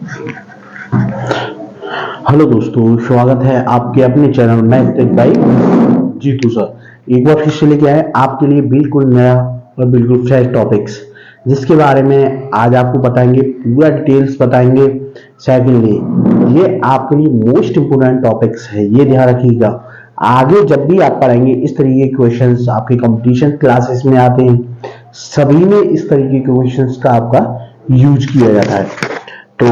Hello दोस्तों, स्वागत है आपके अपने channel math tech by Jeetu sir. एक बार फिर से लेके आए आपके लिए बिल्कुल नया और बिल्कुल फ्रेश टॉपिक्स, जिसके बारे में आज आपको बताएंगे, पूरा डिटेल्स बताएंगे। सेकंडली, ये आपके लिए मोस्ट इंपोर्टेंट टॉपिक्स है, ये ध्यान रखिएगा। आगे जब भी आप पढ़ेंगे इस तरीके के क्वेश्चंस आपके कंपटीशन क्लासेस में आते हैं, सभी में इस तरीके के क्वेश्चंस का आपका यूज किया जाता है। तो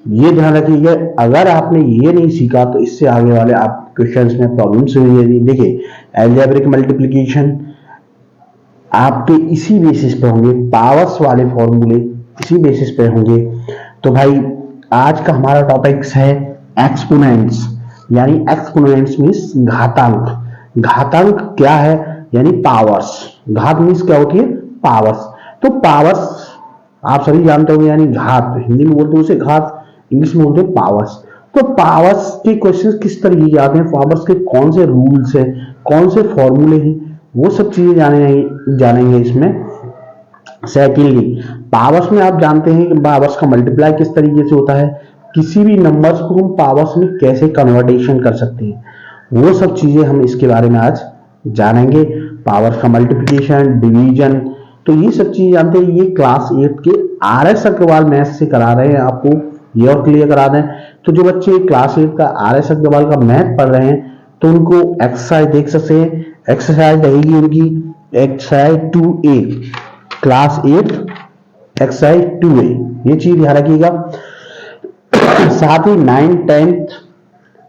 ये ध्यान रखिएगा, अगर आपने ये नहीं सीखा तो इससे आगे वाले आप क्वेश्चंस में प्रॉब्लम्स हुई। देखिए, अलजेब्रिक मल्टीप्लिकेशन आपके इसी बेसिस पे होंगे, पावर्स वाले फॉर्मूले इसी बेसिस पे होंगे। तो भाई आज का हमारा टॉपिक्स है एक्सपोनेंट्स, यानी एक्सपोनेंट्स मीन्स घातांक। घातांक क्या है? यानी पावर्स। घात मीन्स क्या होती है? पावर्स। तो पावर्स आप सभी जानते होंगे, यानी घात, हिंदी में बोलते हैं उसे घात, इंग्लिश में बोलते हैं पावर्स। तो पावर्स के क्वेश्चन किस तरीके के आते हैं, पावर्स के कौन से रूल्स है, कौन से फॉर्मूले हैं, वो सब चीजें जानेंगे इसमें। सेकेंडली, पावर्स में आप जानते हैं कि पावर्स का मल्टीप्लाई किस तरीके से होता है, किसी भी नंबर्स को हम पावर्स में कैसे कन्वर्टेशन कर सकते हैं, वो सब चीजें हम इसके बारे में आज जानेंगे। पावर्स का मल्टीप्लिकेशन, डिवीजन, तो ये सब चीजें जानते हैं। ये क्लास 8 के RS अग्रवाल मैथ से करा रहे हैं आपको, ये और क्लियर करा दें। तो जो बच्चे क्लास 8 का RS अग्रवाल का मैथ पढ़ रहे हैं तो उनको एक्सरसाइज देख सकते हैं। एक्सरसाइज रहेगी उनकी exercise 2A, class 8 exercise 2A, ये चीज ध्यान रखिएगा। साथ ही 9, 10,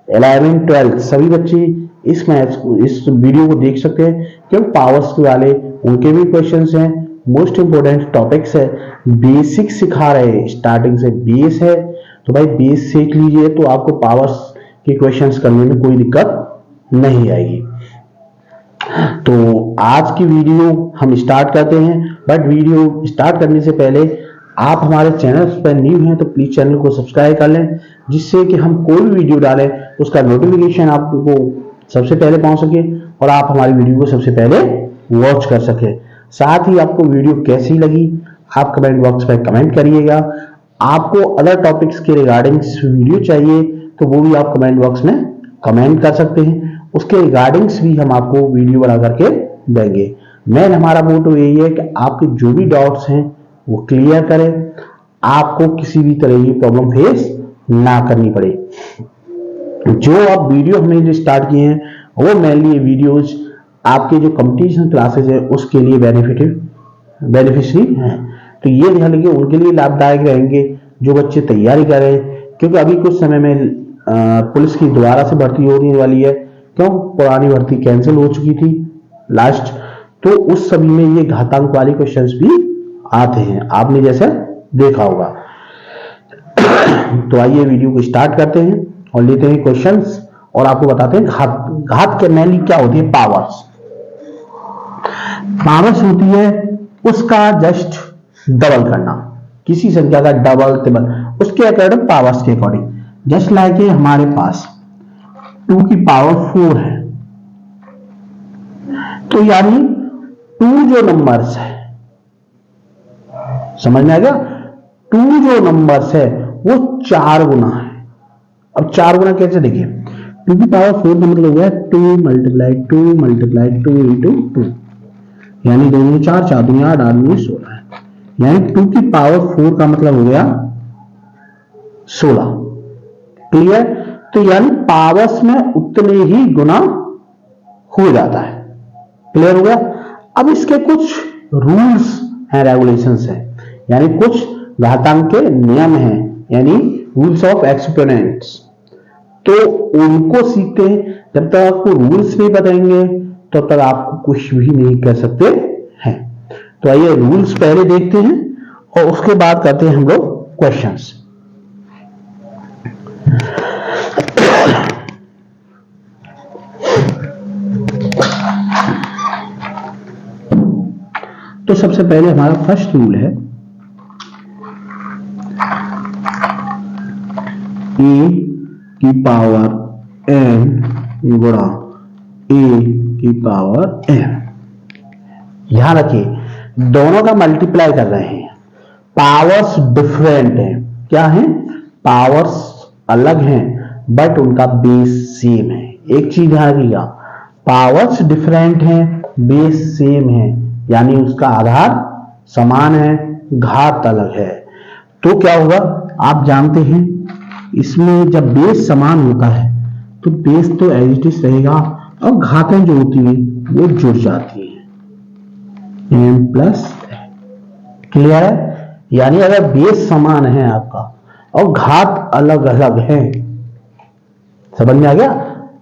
11, 12 सभी बच्चे इस मैथ को, इस वीडियो को देख सकते हैं, क्योंकि पावर्स वाले उनके भी क्वेश्चंस हैं, मोस्ट इंपोर्टेंट टॉपिक्स है, बेसिक सिखा रहे हैं, स्टार्टिंग से बेस है। तो भाई बेस सीख लीजिए तो आपको पावर्स के क्वेश्चंस करने में कोई दिक्कत नहीं आएगी। तो आज की वीडियो हम स्टार्ट करते हैं, बट वीडियो स्टार्ट करने से पहले आप हमारे चैनल पर न्यू हैं तो प्लीज चैनल को सब्सक्राइब कर लें, जिससे कि हम कोई भी वीडियो डालें उसका नोटिफिकेशन आपको सबसे पहले पहुंच सके और आप हमारी वीडियो को सबसे पहले वॉच कर सके। साथ ही आपको वीडियो कैसी लगी आप कमेंट बॉक्स में कमेंट करिएगा। आपको अदर टॉपिक्स के रिगार्डिंग वीडियो चाहिए तो वो भी आप कमेंट बॉक्स में कमेंट कर सकते हैं, उसके रिगार्डिंग्स भी हम आपको वीडियो बना करके देंगे। मेन हमारा मोटो यही है कि आपके जो भी डाउट्स हैं वो क्लियर करें, आपको किसी भी तरह की प्रॉब्लम फेस ना करनी पड़े। जो आप वीडियो हमने जो स्टार्ट किए हैं वो मेनली वीडियोज आपके जो कंपटीशन क्लासेस है उसके लिए बेनिफिशियरी हैं। तो ये ध्यान रखिए, उनके लिए लाभदायक रहेंगे जो बच्चे तैयारी कर रहे हैं, क्योंकि अभी कुछ समय में पुलिस की दोबारा से भर्ती होने वाली है। क्यों? पुरानी भर्ती कैंसिल हो चुकी थी लास्ट, तो उस सभी में ये घातांक वाले क्वेश्चंस भी आते हैं, आपने जैसे देखा होगा। तो आइए वीडियो को स्टार्ट करते हैं और लेते हैं क्वेश्चंस और आपको बताते हैं घात के मेनली क्या होती है। पावर्स पावर्स होती है उसका जस्ट डबल करना, किसी संख्या का डबल ट्रिपल, उसके अकॉर्डिंग पावर्स के अकॉर्डिंग। जस्ट लाइक हमारे पास 2 की पावर 4 है, तो यानी 2 जो नंबर्स है, समझ में आ गया, 2 जो नंबर्स है वो 4 गुना है। अब 4 गुना कैसे देखिए, 2 की पावर 4 का मतलब हो गया 2 मल्टीप्लाई 2 मल्टीप्लाई 2 इंटू 2, यानी 2 में 4, 4 दूनी 8, 8 में 16 है, यानी 2 की पावर 4 का मतलब हो गया 16। क्लियर? तो यानी पावर्स में उतने ही गुना हो जाता है। क्लियर हो गया? अब इसके कुछ रूल्स हैं, रेगुलेशंस हैं, यानी कुछ घातांक के नियम हैं, यानी रूल्स ऑफ एक्सपोनेंट्स। तो उनको सीखते हैं। जब तक आपको रूल्स नहीं बताएंगे तब तक आपको कुछ भी नहीं कर सकते हैं। तो आइए रूल्स पहले देखते हैं और उसके बाद करते हैं हम लोग क्वेश्चंस। तो सबसे पहले हमारा फर्स्ट रूल है a की पावर n गुणा a की पावर n। ध्यान रखिए, दोनों का मल्टीप्लाई कर रहे हैं पावर्स डिफरेंट हैं। क्या है? पावर्स अलग हैं बट उनका बेस सेम है। एक चीज ध्यान रखिएगा, पावर्स डिफरेंट हैं, बेस सेम है, यानी उसका आधार समान है, घात अलग है। तो क्या होगा? आप जानते हैं इसमें जब बेस समान होता है तो बेस तो एज इट इज रहेगा और घातें जो होती हैं वो जुड़ जाती हैं, m प्लस। क्लियर है? यानी अगर बेस समान है आपका और घात अलग अलग है, समझ में आ गया?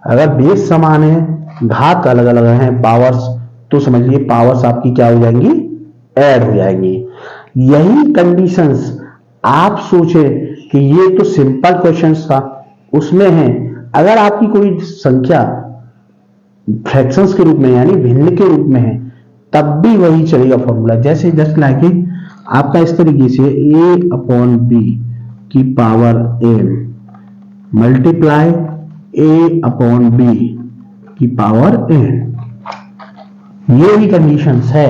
अगर बेस समान है, घात अलग अलग है पावर्स, तो समझिए पावर्स आपकी क्या हो जाएंगी? ऐड हो जाएंगी। यही कंडीशंस आप सोचे कि ये तो सिंपल क्वेश्चंस था, उसमें है अगर आपकी कोई संख्या फ्रैक्शंस के रूप में यानी भिन्न के रूप में है तब भी वही चलेगा फॉर्मूला। जैसे जस्ट लाइक आपका इस तरीके से a अपॉन बी की power n multiply a upon B की पावर n, ये भी कंडीशंस है।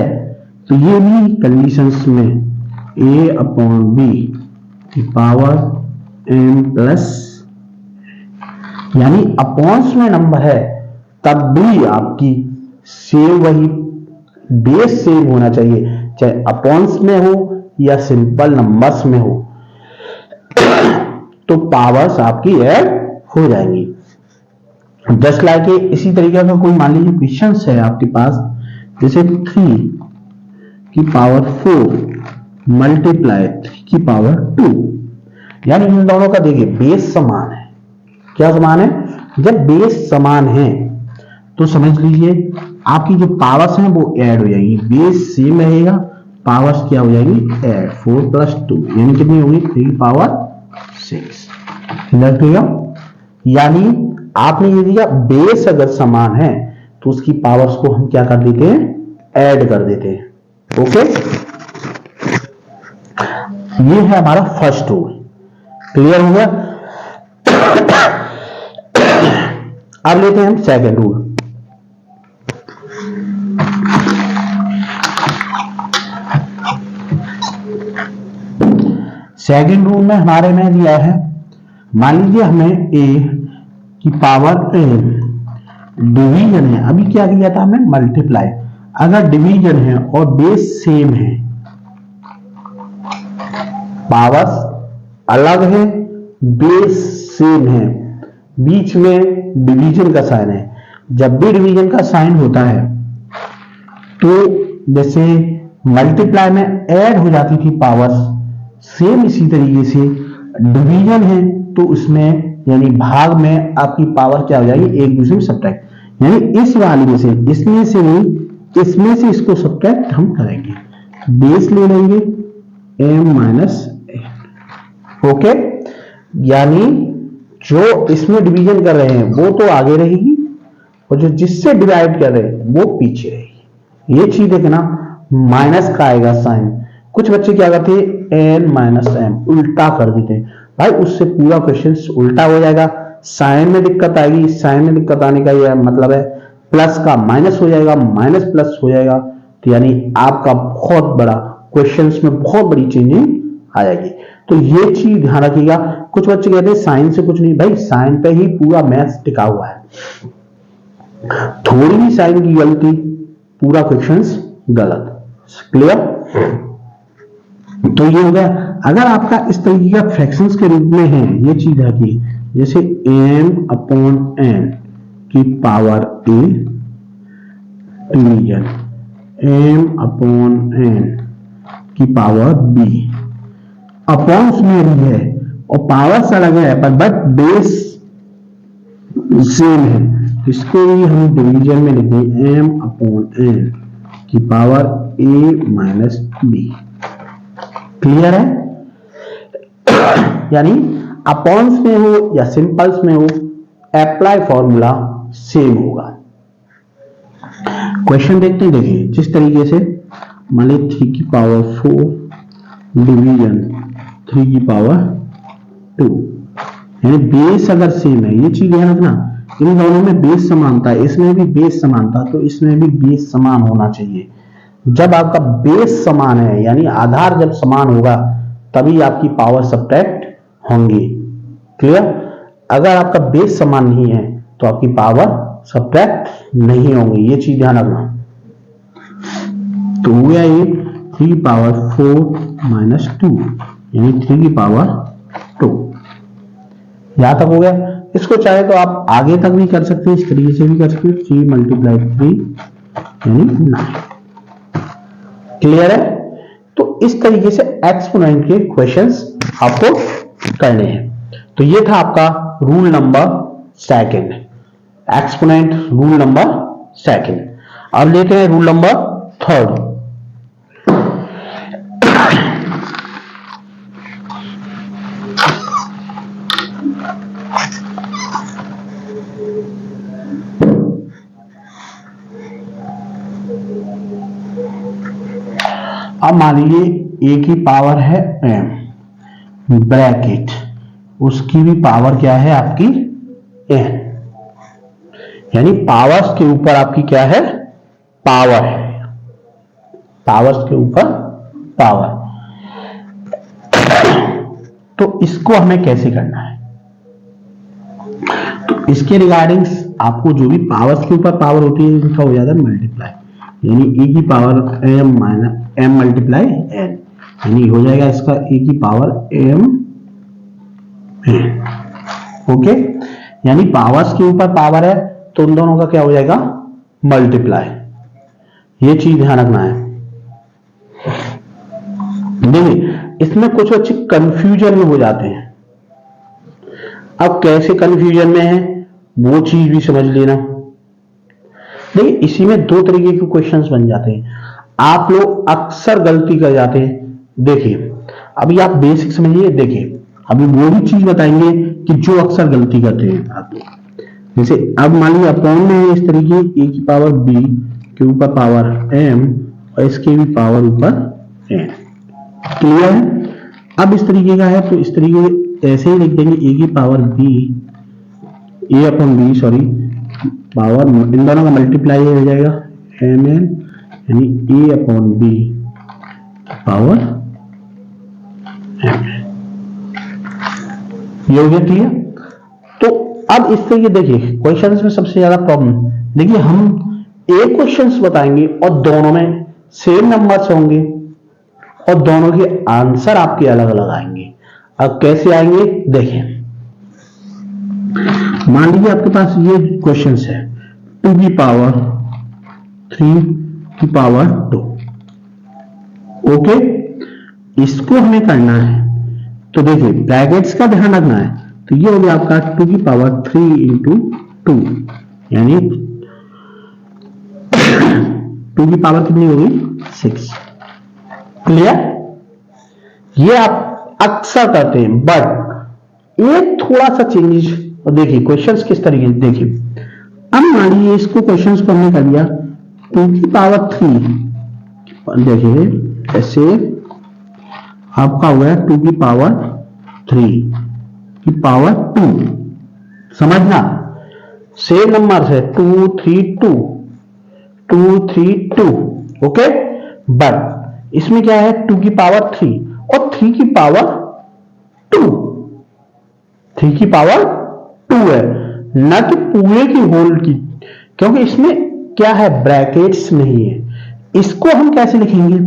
तो ये भी कंडीशंस में a अपॉन बी की पावर n प्लस, यानी अपॉन्स में नंबर है तब भी आपकी सेम वही बेस सेम होना चाहिए, चाहे अपॉन्स में हो या सिंपल नंबर्स में हो, तो पावर्स आपकी ऐड हो जाएंगी। जस्ट लाइक इसी तरीके का कोई मान लीजिए क्वेश्चन है आपके पास, जैसे 3 की पावर 4 मल्टीप्लाई 3 की पावर 2, यानी इन दोनों का देखिए बेस समान है। क्या समान है? जब बेस समान है तो समझ लीजिए आपकी जो पावर्स हैं वो ऐड हो जाएंगी, बेस सेम रहेगा, पावर्स क्या हो जाएगी? ऐड। 4 प्लस 2 यानी कितनी होगी? 3 की पावर 6। यानी आपने ये दिया बेस अगर समान है तो उसकी पावर्स को हम क्या कर देते हैं? ऐड कर देते हैं। ओके, ये है हमारा फर्स्ट रूल। क्लियर हो गया? अब लेते हैं हम सेकंड रूल। सेकंड रूल में हमारे में दिया है, मान लीजिए हमें a की पावर n डिवीजन है, अभी क्या किया था हमने? मल्टीप्लाई। अगर डिवीजन है और बेस सेम है, पावर्स अलग है, बेस सेम है, बीच में डिवीजन का साइन है। जब भी डिवीजन का साइन होता है तो जैसे मल्टीप्लाई में ऐड हो जाती थी पावर्स, सेम इसी तरीके से डिवीजन है तो उसमें यानी भाग में आपकी पावर क्या हो जाएगी? एक दूसरे में सब्ट्रैक्ट, यानी इस वाली में से इसमें से नहीं, इसमें से इसको सब्ट्रैक्ट हम करेंगे, बेस ले लेंगे m माइनस n। ओके, यानी जो इसमें डिवीजन कर रहे हैं वो तो आगे रहेगी और जो जिससे डिवाइड कर रहे हैं वो पीछे रहेगी। ये चीज देखना, माइनस का आएगा साइन। कुछ बच्चे क्या करते हैं? n माइनस m उल्टा कर देते हैं, भाई उससे पूरा क्वेश्चन उल्टा हो जाएगा। साइन में दिक्कत आएगी, साइन में दिक्कत आने का यह मतलब है प्लस का माइनस हो जाएगा, माइनस प्लस हो जाएगा, तो यानी आपका बहुत बड़ा क्वेश्चंस में बहुत बड़ी चेंजिंग आ जाएगी। तो ये चीज ध्यान रखिएगा। कुछ बच्चे कहते हैं साइन से कुछ नहीं, भाई साइन पे ही पूरा मैथ्स टिका हुआ है, थोड़ी भी साइन की गलती पूरा क्वेश्चंस गलत। क्लियर? तो ये हो गया। अगर आपका इस तरीके का फ्रैक्शंस के रूप में है, ये चीज रखिए, जैसे m अपॉन n की power a division m upon n की पावर b, अपॉन में भी है और पावर्स अलग है पर बट बेस सेम है, इसको भी हम डिवीजन में लिखेंगे m अपॉन n की power a minus b। Clear है? यानी अपॉन्स में हो या सिंपल्स में हो, अप्लाई फॉर्मूला सेम होगा। क्वेश्चन देखते हैं। देखिए जिस तरीके से मान ली 3 की पावर 4 डिवीजन 3 की पावर 2, यानी बेस अगर सेम है, ये चीज ध्यान रखना, इन दोनों में बेस समानता है, इसमें भी बेस समानता, तो इसमें भी बेस समान होना चाहिए। जब आपका बेस समान है, यानी आधार जब समान होगा तभी आपकी पावर सब्ट्रैक्ट होंगी। क्लियर? अगर आपका बेस समान नहीं है तो आपकी पावर सब्ट्रैक्ट नहीं होंगी, ये चीज ध्यान रखना। तो हुआ ये 3 पावर 4 माइनस 2 यानी 3 की पावर 2। यहां तक हो गया। इसको चाहे तो आप आगे तक भी कर सकते हैं, इस तरीके से भी कर सकते हैं, 3 मल्टीप्लाई 3 यानी 9। क्लियर है? तो इस तरीके से एक्सपोनेंट के क्वेश्चंस आपको करने हैं। तो ये था आपका rule number second, exponent rule number second. अब लेते हैं रूल नंबर थर्ड। अब मान लीजिए a की पावर है m ब्रैकेट, उसकी भी पावर क्या है आपकी n, यानी पावर्स के ऊपर आपकी क्या है पावर है, पावर्स के ऊपर पावर। तो इसको हमें कैसे करना है? तो इसके रिगार्डिंग आपको जो भी पावर्स के ऊपर पावर होती है इनका हो जाता है मल्टीप्लाई, यानी e की power m minus m multiply n, यानी हो जाएगा इसका e की पावर m n। ओके, यानी पावर्स के ऊपर पावर है तो उन दोनों का क्या हो जाएगा मल्टीप्लाई। ये चीज ध्यान रखना है। देखिए इसमें कुछ बच्चे कंफ्यूजन में हो जाते हैं। अब कैसे कंफ्यूजन में है वो चीज भी समझ लेना। देखिए इसी में दो तरीके के क्वेश्चंस बन जाते हैं, आप लोग अक्सर गलती कर जाते हैं। देखिए अभी आप बेसिक समझिए, देखिए अभी वो भी चीज बताएंगे कि जो अक्सर गलती करते हैं आप लोग। जैसे अब मान लीजिए अपॉन में है इस तरीके ए की पावर बी के ऊपर पावर m और इसके भी पावर ऊपर n। क्लियर है? अब इस तरीके का है तो इस तरीके ऐसे ही लिख देंगे ए की पावर बी, ए अपॉन बी सॉरी पावर, इन दोनों का मल्टीप्लाई हो जाएगा एम एन, यानी ए अपॉन बी पावर एम। ये हो गया क्लियर? तो अब इस तरीके देखिए क्वेश्चंस में सबसे ज्यादा प्रॉब्लम, देखिए हम एक क्वेश्चंस बताएंगे और दोनों में सेम नंबर्स होंगे और दोनों के आंसर आपके अलग अलग आएंगे। अब कैसे आएंगे देखिए, मान लीजिए आपके पास ये क्वेश्चंस है 2 की पावर 3 की पावर 2। ओके, इसको हमें करना है तो देखिए ब्रैकेट्स का ध्यान रखना है। तो ये हो गया आपका 2 की पावर 3 इंटू 2, यानी 2 की पावर कितनी होगी 6। क्लियर? ये आप अक्सर करते हैं, बट एक थोड़ा सा चेंजेस। और देखिए क्वेश्चंस किस तरीके से, देखिए अब मान लीजिए इसको क्वेश्चंस को हमने कर दिया 2 की पावर 3, देखिए ऐसे आपका हो गया 2 की पावर 3 की पावर 2। समझना सेम नंबर है 2 3 2 2 3 2। ओके, बट इसमें क्या है 2 की पावर 3 और 3 की पावर 2, 3 की पावर 2 है, ना कि पूरे की होल की, क्योंकि इसमें क्या है ब्रैकेट्स नहीं है। इसको हम कैसे लिखेंगे?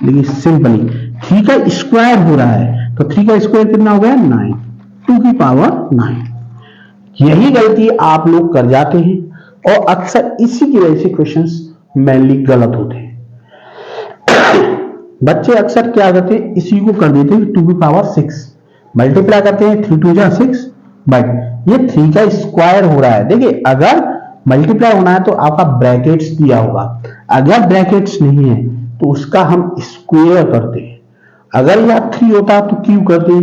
देखिए सिंपली 3 का स्क्वायर हो रहा है तो 3 का स्क्वायर कितना हो गया 9, 2 की पावर 9। यही गलती आप लोग कर जाते हैं और अक्सर इसी की वजह से क्वेश्चंस मेनली गलत होते हैं। बच्चे अक्सर क्या करते हैं इसी को कर देते हैं 2 की पावर 6 मल्टीप्लाई करते हैं 3 2 जा 6, बट ये 3 का स्क्वायर हो रहा है। देखिए अगर मल्टीप्लाई होना है तो आपका ब्रैकेट्स दिया होगा, अगर ब्रैकेट्स नहीं है तो उसका हम स्क्वायर करते हैं। अगर यह 3 होता तो क्यू करते,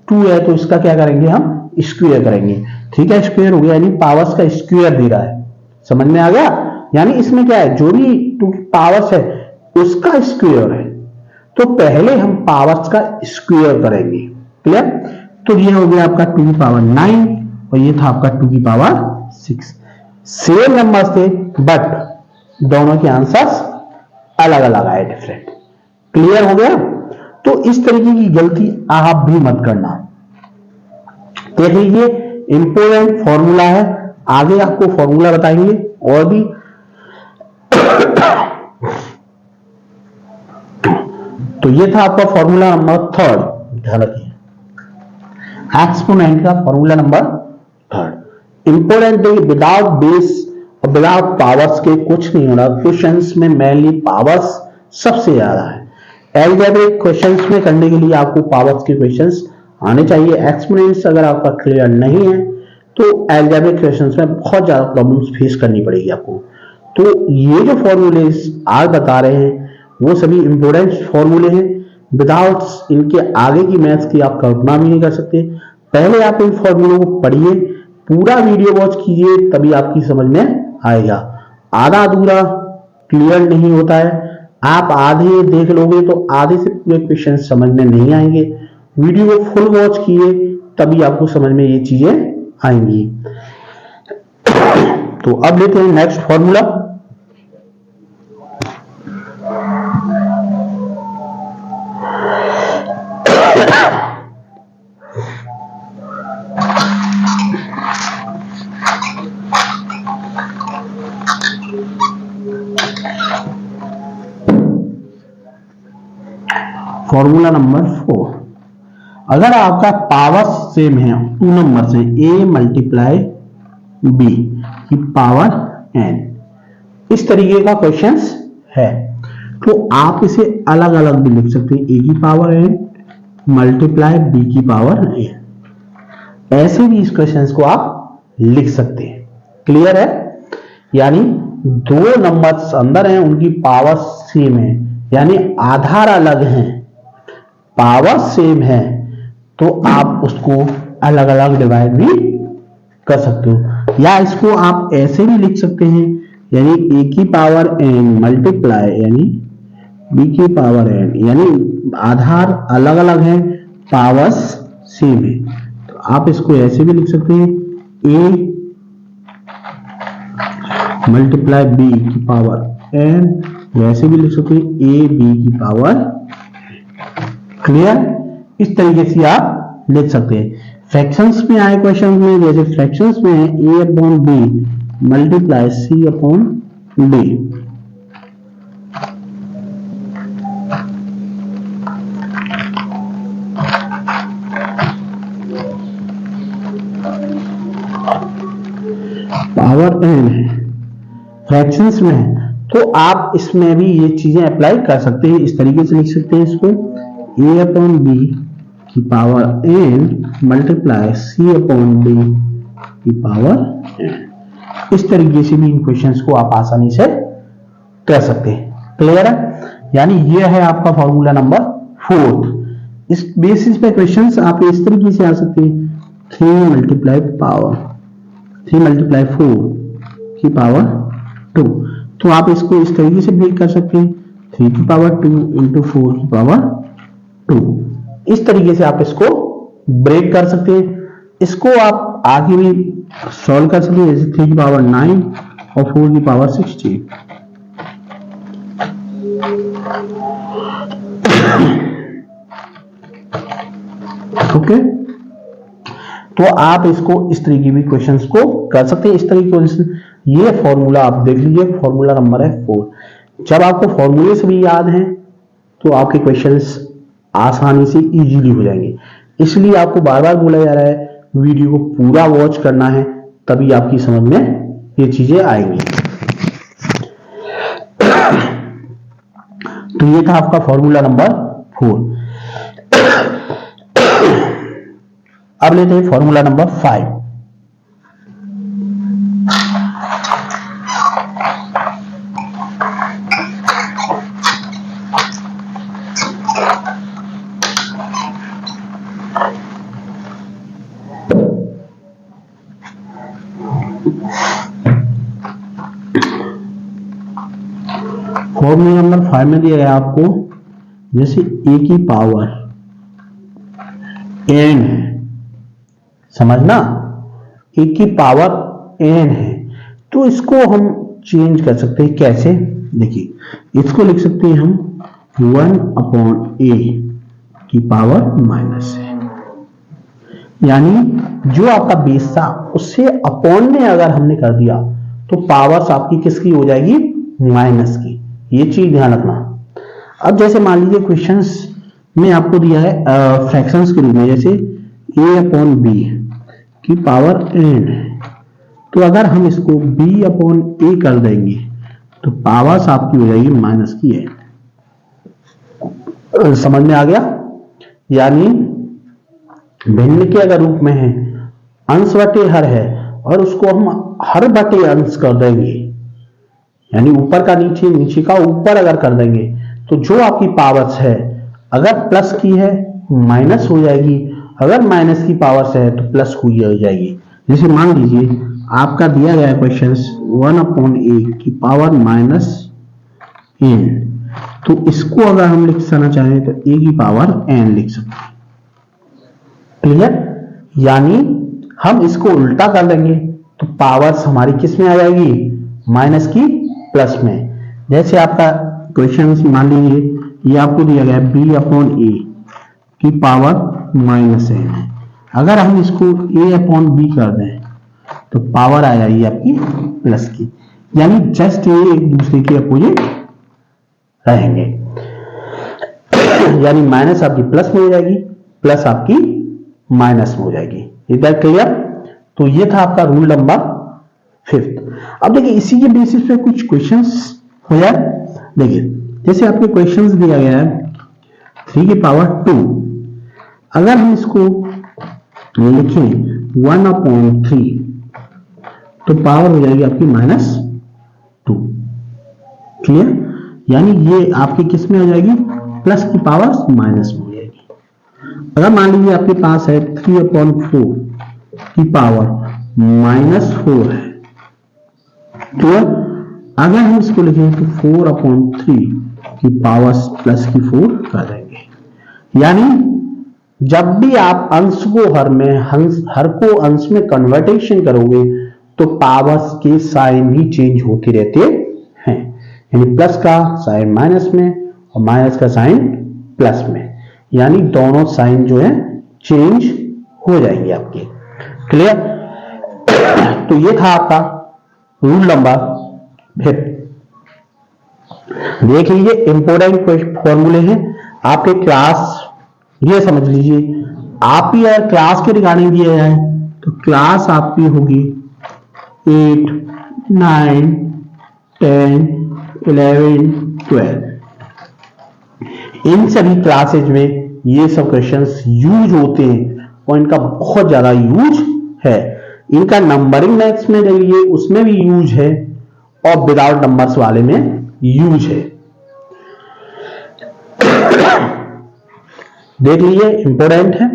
2 है तो इसका क्या करेंगे हम स्क्वायर करेंगे। 3 का स्क्वायर हो गया यानी पावर्स का स्क्वायर दे रहा है। समझ में आ गया? यानी इसमें क्या है जो भी 2 पावर्स है उसका स्क्वायर है, तो पहले हम पावर्स का स्क्वायर करेंगे। क्लियर? तो ये हो गया आपका 2 की पावर 9 और ये था आपका 2 की पावर 6। सेम नंबर थे बट दोनों के आंसर्स अलग अलग आए, डिफरेंट। क्लियर हो गया? तो इस तरीके की गलती आप भी मत करना। देख लीजिए, इंपोर्टेंट फॉर्मूला है, आगे आपको फॉर्मूला बताएंगे और भी। तो ये था आपका फॉर्मूला नंबर थर्ड, ध्यान रखिए, एक्सपोनेंट का formula number third. Important without base और विदाउट पावर्स के कुछ नहीं होना। क्वेश्चंस में मेनली पावर्स सबसे ज्यादा है। अलजेब्रिक क्वेश्चंस में करने के लिए आपको पावर्स के क्वेश्चंस आने चाहिए। एक्सपोनेंट्स अगर आपका क्लियर नहीं है तो अलजेब्रिक क्वेश्चंस में बहुत ज्यादा प्रॉब्लम्स फेस करनी पड़ेगी आपको। तो ये जो फॉर्मूले आज बता रहे हैं वो सभी इंपोर्टेंट फॉर्मूले हैं। विदाउट इनके आगे की मैथ्स की आप कल्पना भी नहीं कर सकते। पहले आप इन फॉर्मूलों को पढ़िए, पूरा वीडियो वॉच कीजिए, तभी आपकी समझ में आएगा। आधा अधूरा क्लियर नहीं होता है। आप आधे देख लोगे तो आधे से पूरे क्वेश्चन समझ में नहीं आएंगे। वीडियो को फुल वॉच किए तभी आपको समझ में ये चीजें आएंगी। तो अब लेते हैं नेक्स्ट फॉर्मूला। फॉर्मूला नंबर 4, अगर आपका पावर सेम है टू नंबर से a मल्टीप्लाई b की पावर n, इस तरीके का क्वेश्चंस है, तो आप इसे अलग अलग भी लिख सकते हैं, a की पावर n मल्टीप्लाई b की पावर n। ऐसे भी इस क्वेश्चंस को आप लिख सकते हैं। क्लियर है? यानी दो नंबर्स अंदर हैं, उनकी पावर सेम है, यानी आधार अलग हैं, पावर सेम है, तो आप उसको अलग अलग डिवाइड भी कर सकते हो। या इसको आप ऐसे भी लिख सकते हैं, यानी a की पावर n मल्टीप्लाई यानी b की पावर n, यानी आधार अलग अलग है, पावर्स सेम है, तो आप इसको ऐसे भी लिख सकते हैं, a मल्टीप्लाई b की पावर n, वैसे भी लिख सकते हैं a b की पावर। क्लियर? इस तरीके से आप लिख सकते हैं। फ्रैक्शंस में आए क्वेश्चन में, जैसे फ्रैक्शंस में है a upon b multiply c upon d, power n है, फ्रैक्शंस में है, तो आप इसमें भी ये चीजें अप्लाई कर सकते हैं। इस तरीके से लिख सकते हैं इसको, a अपॉन b की power n multiply c upon d की पावर n। इस तरीके से भी इन क्वेश्चंस को आप आसानी से कर सकते हैं। क्लियर है? यानी ये है आपका फॉर्मूला नंबर 4। इस बेसिस पे क्वेश्चंस आप इस तरीके से आ सकते हैं, 3 मल्टीप्लाई 4 की पावर 2, तो आप इसको इस तरीके से ब्रेक कर सकते हैं, 3 की पावर 2 इंटू 4 की पावर 2। इस तरीके से आप इसको ब्रेक कर सकते हैं। इसको आप आगे भी सॉल्व कर सकते हैं, जैसे 3 की पावर 9 और 4 की पावर 16। ओके, तो आप इसको इस तरीके भी क्वेश्चंस को कर सकते हैं। इस तरीके से ये फॉर्मूला आप देख लीजिए, फॉर्मूला नंबर है 4। जब आपको फॉर्मूले से भी याद हैं तो आपके क्वेश्चंस आसानी से इजीली हो जाएंगे। इसलिए आपको बार बार बोला जा रहा है वीडियो को पूरा वॉच करना है, तभी आपकी समझ में ये चीजें आएंगी। तो ये था आपका फॉर्मूला नंबर 4। अब लेते हैं फॉर्मूला नंबर 5। फॉर्मूला नंबर 5 में दिया गया आपको, जैसे a की पावर n है, समझना, a की पावर n है, तो इसको हम चेंज कर सकते हैं। कैसे? देखिए, इसको लिख सकते हैं हम 1/a की पावर माइनस है, यानी जो आपका बेस था उससे अपॉन में अगर हमने कर दिया तो पावर्स आपकी किसकी हो जाएगी? माइनस की। ये चीज ध्यान रखना। अब जैसे मान लीजिए क्वेश्चंस में आपको दिया है फ्रैक्शंस के रूप में, जैसे a/b की पावर n है, तो अगर हम इसको b/a कर देंगे तो पावर्स आपकी हो जाएगी माइनस की है। समझ में आ गया? यानी भिन्न के अगर रूप में है, अंश बटे हर है, और उसको हम हर बटे अंश कर देंगे, यानी ऊपर का नीचे, नीचे का ऊपर अगर कर देंगे, तो जो आपकी पावर्स है अगर प्लस की है माइनस हो जाएगी, अगर माइनस की पावर्स है तो प्लस हुई हो जाएगी। जैसे मान लीजिए आपका दिया गया क्वेश्चन 1/a की पावर माइनस n, तो इसको अगर हम लिखना चाहें तो a की पावर n लिख सकते हैं। क्लियर? यानी हम इसको उल्टा कर देंगे तो पावर्स हमारी किस में आ जाएगी? माइनस की प्लस में। जैसे आपका क्वेश्चन मान लीजिए ये आपको दिया गया b/a की पावर माइनस n है, अगर हम इसको a/b कर दें तो पावर आ जाएगी आपकी प्लस की, यानी जस्ट ये एक दूसरे के अपोजिट रहेंगे। यानी माइनस आपकी प्लस में हो जाएगी, प्लस आपकी माइनस में हो जाएगी। इधर क्लियर? तो ये था आपका रूल नंबर 5। अब देखिए इसी के बेसिस पे कुछ क्वेश्चंस हो जाए। देखिए जैसे आपके क्वेश्चंस दिया गया है 3 की पावर 2, अगर हम इसको लिखें 1/3 तो पावर हो जाएगी आपकी -2। क्लियर? यानी ये आपके किस में हो जाएगी? प्लस की पावर माइनस में हो जाएगी। अगर मान लीजिए आपके पास है 3/4 की पावर -4 है, क्लियर? अगर हम इसको लिखें तो 4/3 की पावर प्लस की 4 कर देंगे। यानी जब भी आप अंश को हर में, हर को अंश में कन्वर्टेशन करोगे तो पावर्स के साइन भी चेंज होते रहते हैं, यानी प्लस का साइन माइनस में और माइनस का साइन प्लस में, यानी दोनों साइन जो है चेंज हो जाएंगे आपके। क्लियर? तो ये था आपका रूल नंबर 5। देख लीजिए इंपोर्टेंट फॉर्मूले हैं आपके क्लास, ये समझ लीजिए आप ही अगर क्लास के रिगार्डिंग दिए जाए तो क्लास आपकी होगी 8, 9, 10, 11, 12। इन सभी क्लासेज में ये सब क्वेश्चंस यूज होते हैं और इनका बहुत ज्यादा यूज है। इनका नंबरिंग मैथ्स में देखिए उसमें भी यूज है और विदाउट नंबर्स वाले में यूज है। देख लीजिए इंपोर्टेंट है।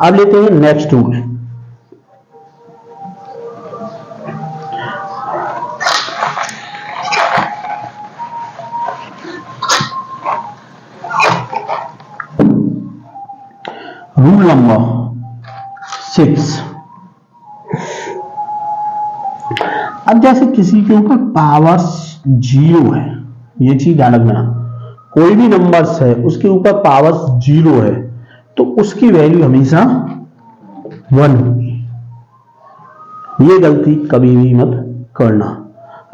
अब लेते हैं नेक्स्ट रूल। Rule number 6। अब जैसे किसी के ऊपर पावर्स 0 है, ये चीज ध्यान रखना, कोई भी नंबर्स है उसके ऊपर पावर्स 0 है तो उसकी वैल्यू हमेशा 1 होगी। ये गलती कभी भी मत करना।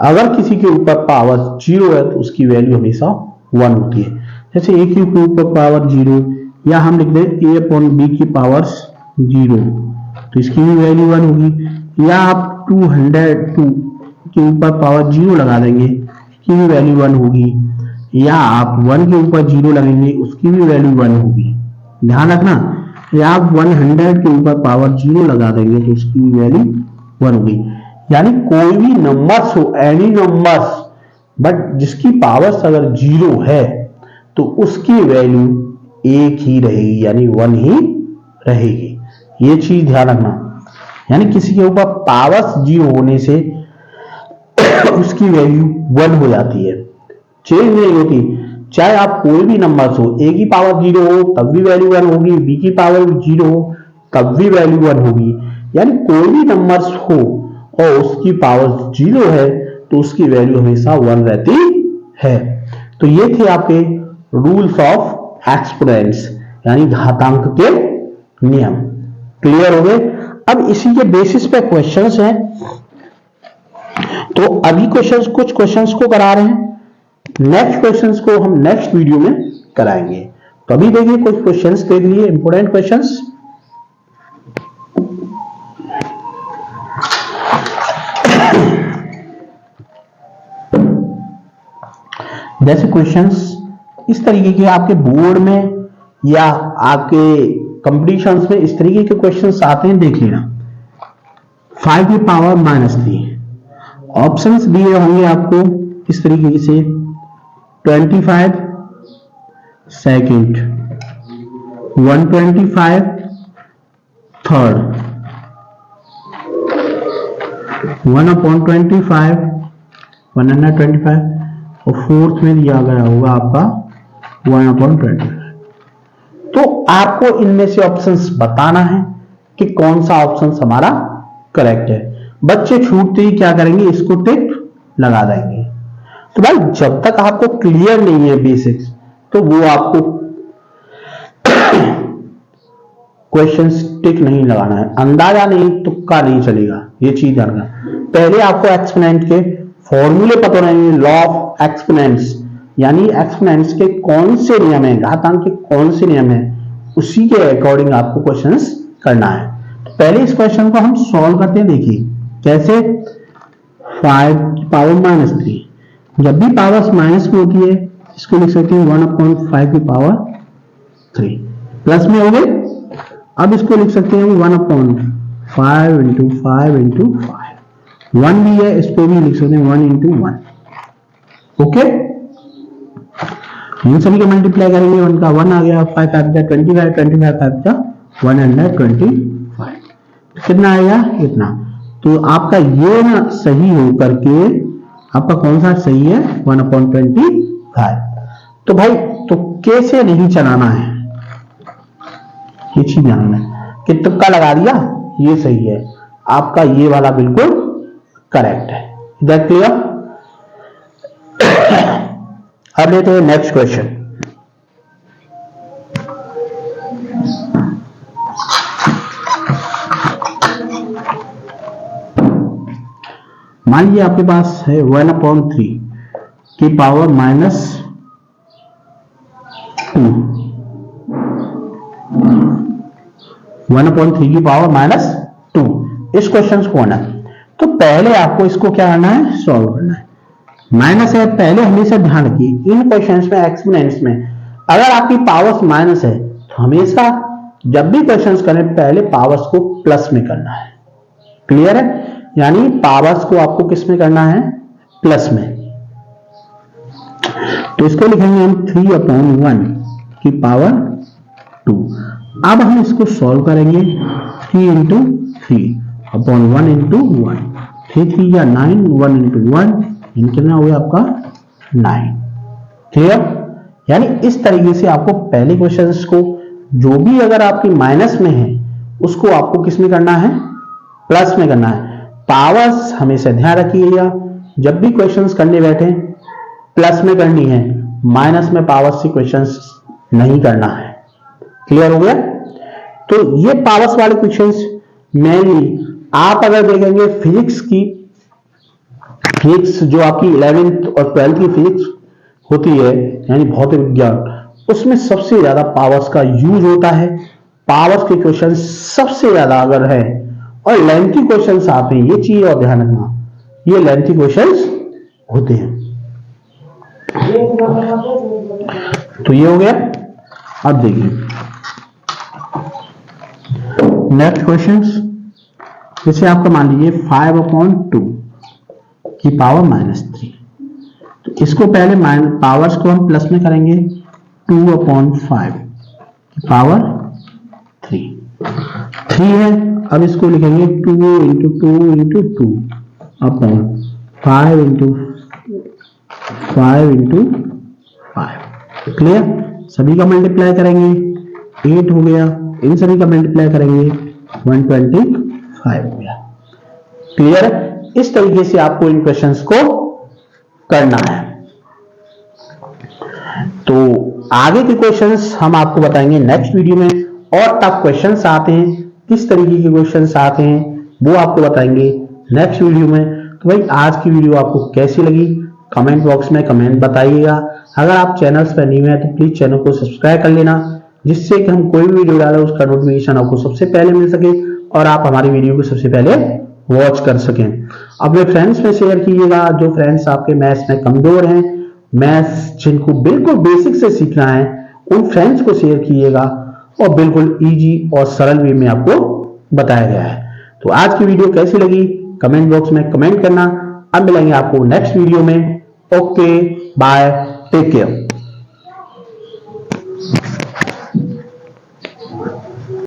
अगर किसी के ऊपर पावर 0 है तो उसकी वैल्यू हमेशा 1 होती है। जैसे a के ऊपर पावर 0, या हम लिख दें a/b की पावर 0 तो इसकी भी वैल्यू 1 होगी। या आप 202 के ऊपर पावर 0 लगा देंगे, इसकी भी वैल्यू 1 होगी। या आप 1 के ऊपर 0 लगेंगे, उसकी भी वैल्यू 1 होगी। ध्यान रखना, या आप 100 के ऊपर पावर 0 लगा देंगे तो उसकी भी वैल्यू 1 होगी। यानी कोई भी नंबर्स हो, एनी नंबर्स, बट जिसकी पावर्स अगर 0 है तो उसकी वैल्यू 1 ही रहेगी, यानी 1 ही रहेगी। ये चीज ध्यान रखना। यानी किसी के ऊपर पावर्स 0 होने से उसकी वैल्यू 1 हो जाती है, चेंज नहीं होती। चाहे आप कोई भी नंबर्स हो, a की पावर 0 हो तब भी वैल्यू 1 होगी, b की पावर 0 हो तब भी वैल्यू 1 होगी। यानी कोई भी नंबर्स हो और उसकी पावर 0 है तो उसकी वैल्यू हमेशा 1 रहती है। तो ये थे आपके रूल्स ऑफ एक्सपोनेंट्स, यानी घातांक के नियम। क्लियर हो गए? अब इसी के बेसिस पे क्वेश्चंस हैं, तो अभी कुछ क्वेश्चंस को करा रहे हैं, नेक्स्ट क्वेश्चंस को हम नेक्स्ट वीडियो में कराएंगे। तो अभी देखिए कुछ क्वेश्चंस देख लिए, इंपोर्टेंट क्वेश्चंस। जैसे क्वेश्चंस इस तरीके के आपके बोर्ड में या आपके कंपटीशंस में इस तरीके के क्वेश्चंस आते हैं, देख लेना। 5 की पावर -3, ऑप्शंस दिए होंगे आपको इस तरीके से 25 सेकंड, 125 थर्ड, 1/25 125 और फोर्थ में दिया गया होगा आपका 1/25। तो आपको इनमें से ऑप्शंस बताना है कि कौन सा ऑप्शन हमारा करेक्ट है। बच्चे छूटते ही क्या करेंगे, इसको टिक लगा देंगे। तो भाई जब तक आपको क्लियर नहीं है बेसिक्स, तो वो आपको क्वेश्चंस टिक नहीं लगाना है, अंदाजा नहीं, तुक्का नहीं चलेगा, ये चीज ध्यान रखना। पहले आपको एक्सपोनेंट के फॉर्मूले पता रहेंगे, लॉ ऑफ एक्सपोनेंट्स, यानी एक्सपोनेंट्स के कौन से नियम है, घातांक के कौन से नियम है, उसी के अकॉर्डिंग आपको क्वेश्चंस करना है। तो पहले इस क्वेश्चन को हम सॉल्व करते हैं, देखिए कैसे। 5 की पावर -3, जब भी पावर माइनस में होती है इसको लिख सकते हैं 1/5 की पावर 3, प्लस में हो गए। अब इसको लिख सकते हैं 1/5 × 5 × 5, 1 भी है, इसको भी लिख सकते हैं 1 × 1। ओके, इन सभी का मल्टीप्लाई करेंगे, 1 का 1 आ गया, 5 5 का 25, 25 5 का 125, कितना आएगा इतना। तो आपका ये ना सही हो करके आपका कौन सा सही है, 1/25। तो भाई तो कैसे नहीं चलाना है, ये चीज ध्यान है कि तुक्का लगा दिया ये सही है, आपका ये वाला बिल्कुल करेक्ट है। That clear? अब लेते हैं नेक्स्ट क्वेश्चन। मान लीजिए आपके पास है 1/3 की पावर -2, 1/3 की पावर -2, इस क्वेश्चन को होना। तो पहले आपको इसको क्या करना है, सॉल्व करना है। माइनस है, पहले हमेशा ध्यान रखिए इन क्वेश्चंस में, एक्सपोनेंट्स में अगर आपकी पावर्स माइनस है तो हमेशा जब भी क्वेश्चंस करें पहले पावर्स को प्लस में करना है। क्लियर है? यानी पावर्स को आपको किस में करना है, प्लस में। तो इसको लिखेंगे हम 3/1 की पावर 2। अब हम इसको सॉल्व करेंगे 3 × 3/1 × 1, 3 3 या 9, 1 × 1 कितना हो गया आपका 9। क्लियर? यानी इस तरीके से आपको पहले क्वेश्चंस को जो भी अगर आपकी माइनस में है उसको आपको किस में करना है, प्लस में करना है। पावर्स हमेशा ध्यान रखिएगा, जब भी क्वेश्चंस करने बैठे प्लस में करनी है, माइनस में पावर्स से क्वेश्चंस नहीं करना है। क्लियर हो गया? तो ये पावर्स वाले क्वेश्चंस मेनली आप अगर देखेंगे फिजिक्स जो आपकी 11th और 12th की फिजिक्स होती है, यानी भौतिक विज्ञान, उसमें सबसे ज्यादा पावर्स का यूज होता है। पावर्स के क्वेश्चन सबसे ज्यादा अगर है और लेंथी क्वेश्चंस आते हैं, ये चीज और ध्यान रखना, ये लेंथी क्वेश्चंस होते हैं। तो ये हो गया। अब देखिए नेक्स्ट क्वेश्चंस, जैसे आपका मान लीजिए 5/2 की पावर -3, तो इसको पहले पावर्स को हम प्लस में करेंगे, 2/5 की पावर 3 है। अब इसको लिखेंगे 2 × 2 × 2/5 × 5। क्लियर? सभी का मल्टीप्लाई करेंगे 8 हो गया, इन सभी का मल्टीप्लाई करेंगे 125 हो गया। क्लियर है? इस तरीके से आपको इन क्वेश्चंस को करना है। तो आगे के क्वेश्चंस हम आपको बताएंगे नेक्स्ट वीडियो में, और टफ क्वेश्चंस आते हैं, किस तरीके के क्वेश्चंस आते हैं वो आपको बताएंगे नेक्स्ट वीडियो में। तो भाई आज की वीडियो आपको कैसी लगी कमेंट बॉक्स में कमेंट बताइएगा। अगर आप चैनल्स पर न्यू हैं तो प्लीज चैनल को सब्सक्राइब कर लेना, जिससे कि हम कोई भी वीडियो डालें उसका नोटिफिकेशन आपको सबसे पहले मिल सके और आप हमारी वीडियो को सबसे पहले वॉच कर सकें। अपने फ्रेंड्स में शेयर कीजिएगा, जो फ्रेंड्स आपके मैथ्स में कमजोर हैं, मैथ्स जिनको बिल्कुल बेसिक से सीखना है, उन फ्रेंड्स को शेयर कीजिएगा और बिल्कुल इजी और सरल वे में आपको बताया गया है। तो आज की वीडियो कैसी लगी कमेंट बॉक्स में कमेंट करना। अब मिलेंगे आपको नेक्स्ट वीडियो में। Okay bye, take care.